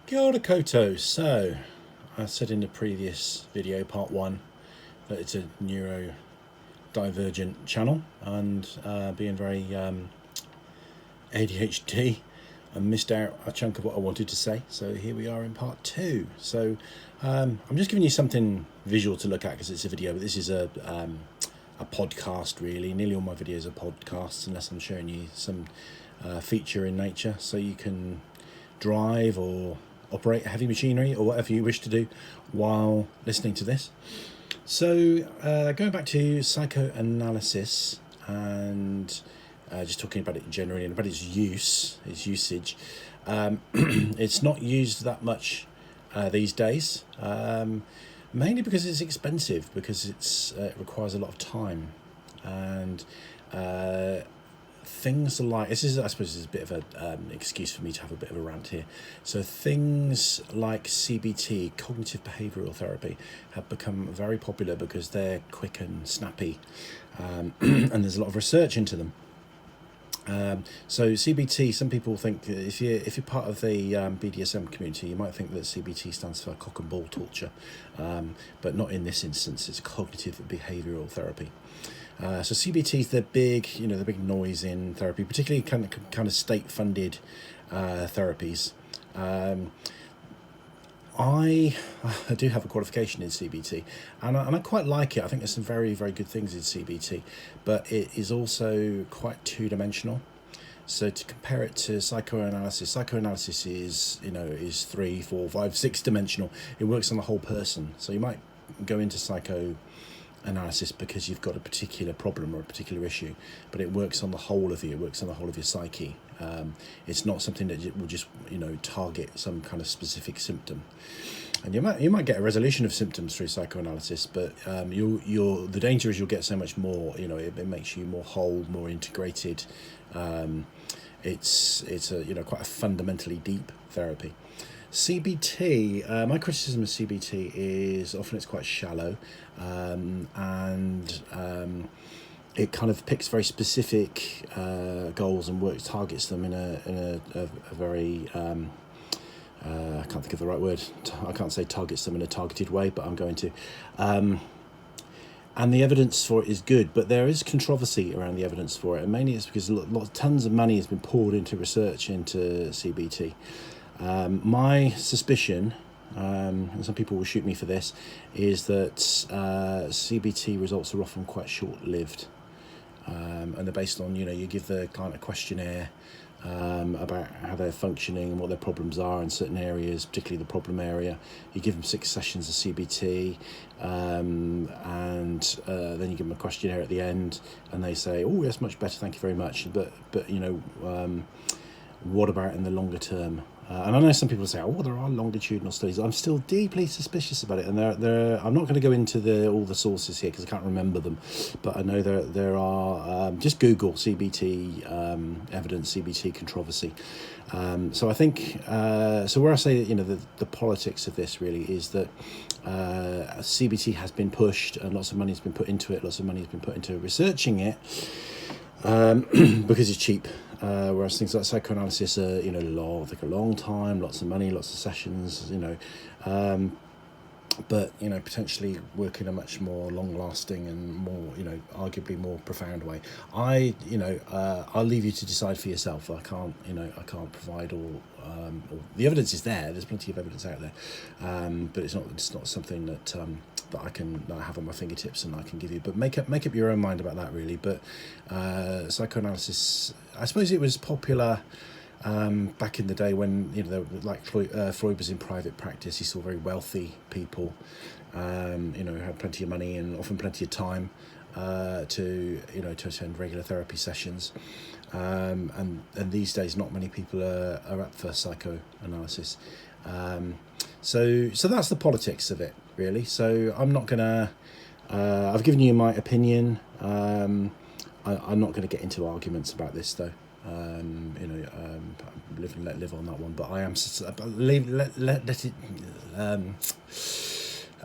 Kia ora koutou. So, I said in the previous video, part one, that it's a neurodivergent channel, and being very ADHD, I missed out a chunk of what I wanted to say. So here we are in part two. So I'm just giving you something visual to look at because it's a video, but this is a podcast really. Nearly all my videos are podcasts unless I'm showing you some feature in nature, so you can drive or operate heavy machinery or whatever you wish to do while listening to this. So going back to psychoanalysis and just talking about it generally and about its usage. It's not used that much these days, mainly because it's expensive, because it requires a lot of time, and things like this is, I suppose, is a bit of an excuse for me to have a bit of a rant here. So things like CBT, cognitive behavioural therapy, have become very popular because they're quick and snappy, and there's a lot of research into them. So CBT, some people think that if you're part of the BDSM community, you might think that CBT stands for cock and ball torture, but not in this instance. It's cognitive behavioural therapy. So CBT is the big noise in therapy, particularly kind of state-funded therapies. I do have a qualification in CBT, and I quite like it. I think there's some very, very good things in CBT, but it is also quite two-dimensional. So to compare it to psychoanalysis is 3, 4, 5, 6-dimensional. It works on the whole person. So you might go into psychoanalysis because you've got a particular problem or a particular issue, but it works on the whole of you. It works on the whole of your psyche. It's not something that will just target some kind of specific symptom. And you might get a resolution of symptoms through psychoanalysis, but the danger is you'll get so much more. It makes you more whole, more integrated. It's quite a fundamentally deep therapy. CBT, my criticism of CBT is often it's quite shallow, and it kind of picks very specific goals and targets them in a very I can't think of the right word. I can't say targets them in a targeted way, but I'm going to. And the evidence for it is good, but there is controversy around the evidence for it, and mainly it's because tons of money has been poured into research into CBT. My suspicion, and some people will shoot me for this, is that CBT results are often quite short-lived, and they're based on you give the client a questionnaire about how they're functioning and what their problems are in certain areas, particularly the problem area. You give them 6 sessions of CBT, and then you give them a questionnaire at the end, and they say, "Oh, yes, much better, thank you very much." But what about in the longer term? And I know some people say, "Oh, there are longitudinal studies." I'm still deeply suspicious about it, and I'm not going to go into all the sources here because I can't remember them, but I know there are. Just Google CBT evidence, CBT controversy. So I think so. Where I say the politics of this really is that CBT has been pushed, and lots of money has been put into it. Lots of money has been put into researching it. Because it's cheap, whereas things like psychoanalysis are take a long time, lots of money, lots of sessions, but potentially work in a much more long-lasting and more arguably more profound way. I'll leave you to decide for yourself. I can't provide all the evidence is there. There's plenty of evidence out there, but it's not something that I have on my fingertips and I can give you. But make up your own mind about that really. But psychoanalysis, I suppose it was popular back in the day when Freud was in private practice. He saw very wealthy people, who had plenty of money and often plenty of time to attend regular therapy sessions. And these days, not many people are up for psychoanalysis. So that's the politics of it, really. So I'm not gonna. I've given you my opinion. I'm not going to get into arguments about this, though. Live and let live on that one. But I am let it.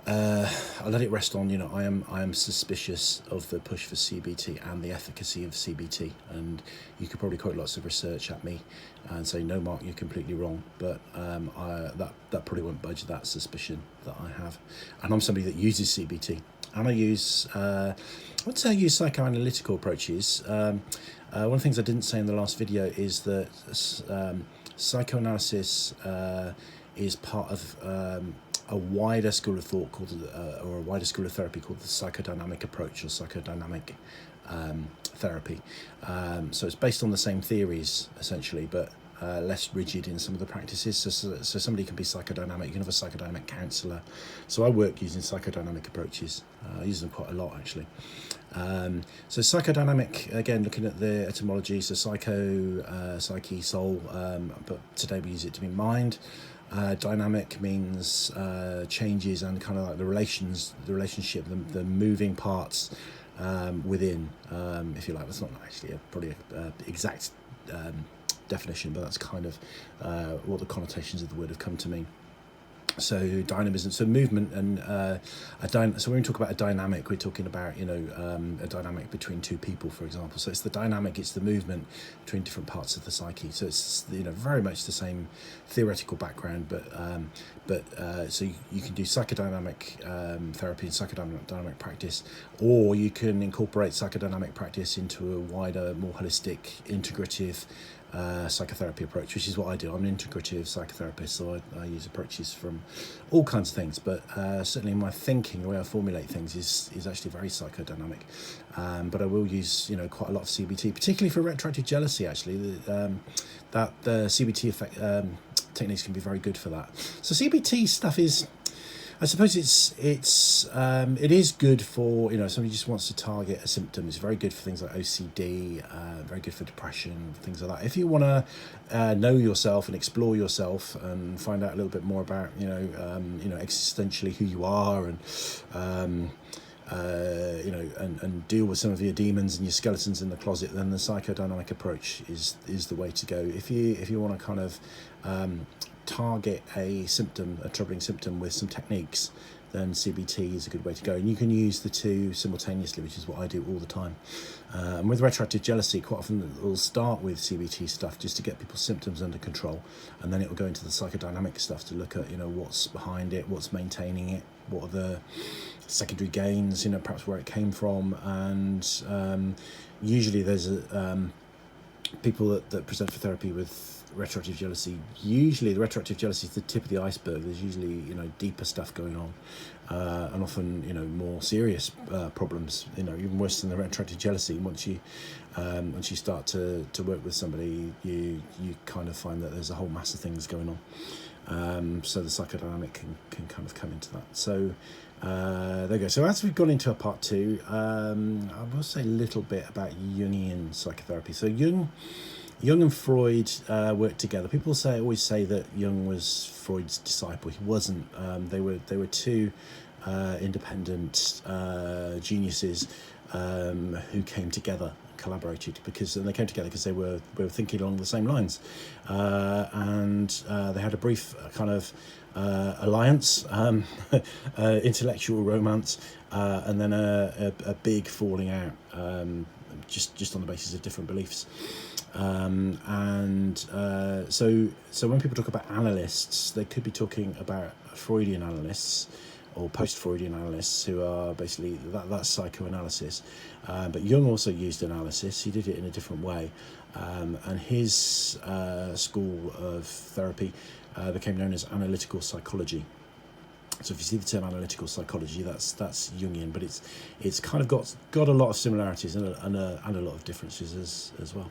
I let it rest on, I am suspicious of the push for CBT and the efficacy of CBT, and you could probably quote lots of research at me and say, no, Mark, you're completely wrong, but that probably won't budge that suspicion that I have. And I'm somebody that uses CBT, and I use I'd say I use psychoanalytical approaches. One of the things I didn't say in the last video is that psychoanalysis is part of a wider school of thought called, or a wider school of therapy called the psychodynamic approach, or psychodynamic therapy. So it's based on the same theories essentially, but less rigid in some of the practices. So somebody can be psychodynamic. You can have a psychodynamic counsellor. So I work using psychodynamic approaches. I use them quite a lot actually. So psychodynamic, again, looking at the etymology, so psycho, psyche, soul, but today we use it to mean mind. Dynamic means changes and kind of like the relationship, the moving parts within, if you like. That's not actually probably a exact definition, but that's kind of what the connotations of the word have come to mean. So dynamism, so movement, and so when we talk about a dynamic, we're talking about a dynamic between two people, for example. So it's the dynamic, it's the movement between different parts of the psyche. So it's very much the same theoretical background, but so you can do psychodynamic therapy and psychodynamic practice, or you can incorporate psychodynamic practice into a wider, more holistic, integrative psychotherapy approach, which is what I do. I'm an integrative psychotherapist, so I use approaches from all kinds of things, but certainly my thinking, the way I formulate things is actually very psychodynamic. But I will use quite a lot of CBT, particularly for retroactive jealousy. Actually, that the CBT effect techniques can be very good for that. So CBT stuff is, I suppose it is good for somebody just wants to target a symptom. It's very good for things like OCD, very good for depression, things like that. If you want to know yourself and explore yourself and find out a little bit more about existentially who you are, and and deal with some of your demons and your skeletons in the closet, then the psychodynamic approach is the way to go. If you want to kind of target a troubling symptom with some techniques, then CBT is a good way to go, and you can use the two simultaneously, which is what I do all the time. And with retroactive jealousy, quite often it will start with CBT stuff just to get people's symptoms under control, and then it will go into the psychodynamic stuff to look at what's behind it, what's maintaining it, what are the secondary gains, perhaps where it came from. And usually there's people that present for therapy with retroactive jealousy. Usually the retroactive jealousy is the tip of the iceberg. There's usually deeper stuff going on, and often more serious problems, even worse than the retroactive jealousy. Once you start to work with somebody, you kind of find that there's a whole mass of things going on. So the psychodynamic can kind of come into that. So there you go. So as we've gone into a part two, I will say a little bit about Jungian psychotherapy. So Jung and Freud worked together. People always say that Jung was Freud's disciple. He wasn't. They were two independent geniuses who came together, collaborated, because they came together because they were thinking along the same lines, and they had a brief kind of alliance, intellectual romance, and then a big falling out, just on the basis of different beliefs. So when people talk about analysts, they could be talking about Freudian analysts or post-Freudian analysts, who are basically that's psychoanalysis. But Jung also used analysis. He did it in a different way, and his school of therapy became known as analytical psychology. So if you see the term analytical psychology, that's Jungian, but it's kind of got a lot of similarities and a lot of differences as well.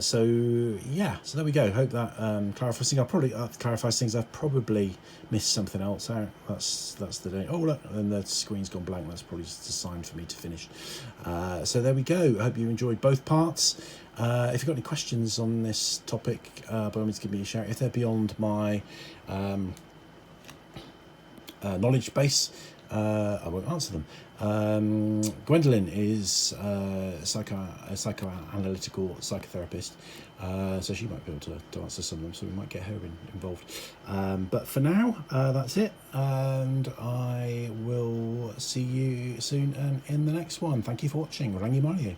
So there we go. Hope that clarifies things. I'll probably clarifies things. I've probably missed something else out. That's the day. Oh look, and the screen's gone blank. That's probably just a sign for me to finish. So there we go. I hope you enjoyed both parts. If you've got any questions on this topic, by all means give me a shout. If they're beyond my knowledge base, I won't answer them. Gwendoline is a psychoanalytical psychotherapist, so she might be able to answer some of them, so we might get her involved. But for now, that's it, and I will see you soon in the next one. Thank you for watching. Rangimarie.